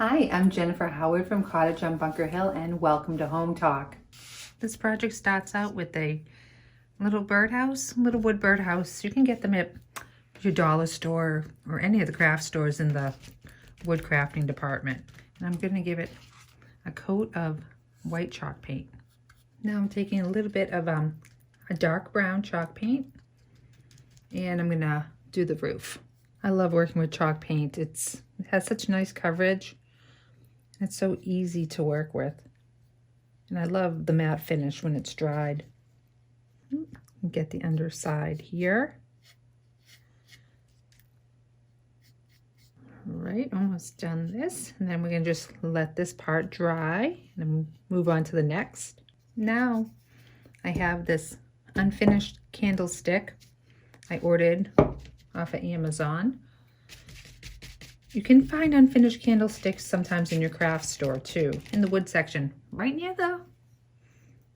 Hi, I'm Jennifer Howard from Cottage on Bunker Hill, and welcome to Home Talk. This project starts out with a little birdhouse, little wood birdhouse. You can get them at your dollar store or any of the craft stores in the wood crafting department. And I'm going to give it a coat of white chalk paint. Now I'm taking a little bit of a dark brown chalk paint, and I'm going to do the roof. I love working with chalk paint. It has such nice coverage. It's so easy to work with. And I love the matte finish when it's dried. Get the underside here. All right, almost done this. And then we're gonna just let this part dry and then move on to the next. Now I have this unfinished candlestick I ordered off of Amazon. You can find unfinished candlesticks sometimes in your craft store too, in the wood section, right near the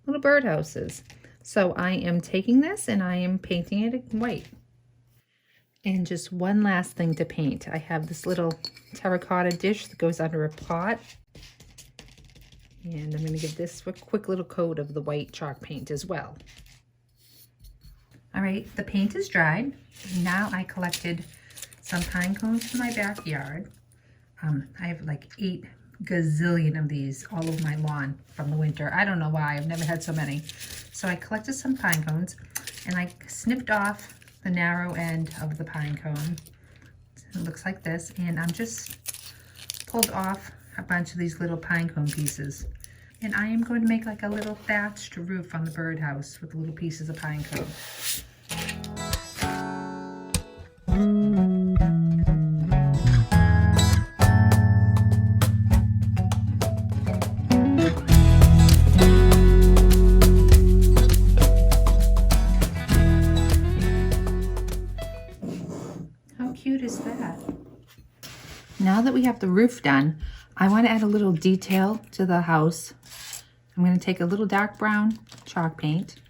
little birdhouses. So I am taking this and I am painting it white. And just one last thing to paint. I have this little terracotta dish that goes under a pot. And I'm going to give this a quick little coat of the white chalk paint as well. All right, the paint is dried. Now I collected some pine cones from my backyard. I have like 8 gazillion of these all over my lawn from the winter. I don't know why, I've never had so many. So I collected some pine cones and I snipped off the narrow end of the pine cone. It looks like this, and I'm just pulled off a bunch of these little pine cone pieces. And I am going to make like a little thatched roof on the birdhouse with little pieces of pine cone. How cute is that? Now that we have the roof done, I want to add a little detail to the house. I'm going to take a little dark brown chalk paint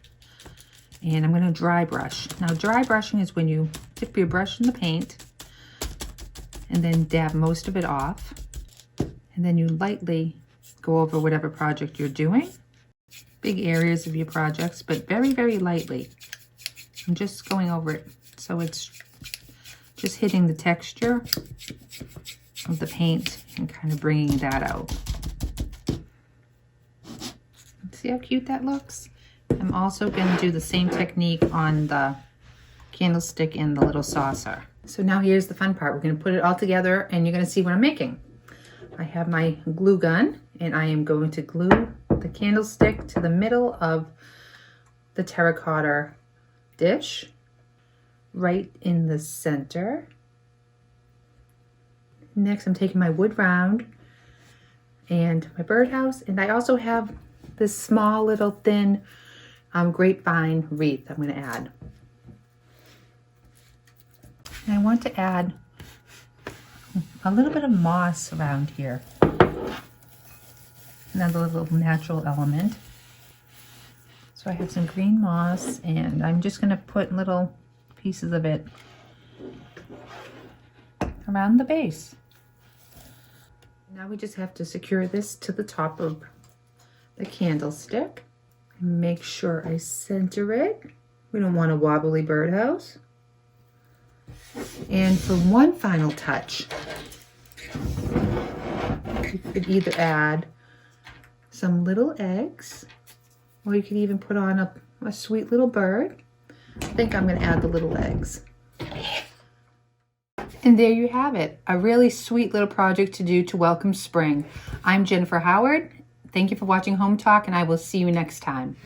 and I'm going to dry brush. Now dry brushing is when you dip your brush in the paint and then dab most of it off, and then you lightly go over whatever project you're doing. Big areas of your projects, but very, very lightly. I'm just going over it so it's just hitting the texture of the paint and kind of bringing that out. See how cute that looks? I'm also going to do the same technique on the candlestick and the little saucer. So now here's the fun part. We're going to put it all together and you're going to see what I'm making. I have my glue gun and I am going to glue the candlestick to the middle of the terracotta dish, right in the center. Next, I'm taking my wood round and my birdhouse, and I also have this small little thin grapevine wreath I'm going to add. And I want to add a little bit of moss around here. Another little natural element. So I have some green moss and I'm just going to put little pieces of it around the base. Now we just have to secure this to the top of the candlestick. Make sure I center it. We don't want a wobbly birdhouse. And for one final touch, you could either add some little eggs, or you could even put on a sweet little bird. I think I'm going to add the little eggs. And there you have it, a really sweet little project to do to welcome spring. I'm Jennifer Howard. Thank you for watching Home Talk, and I will see you next time.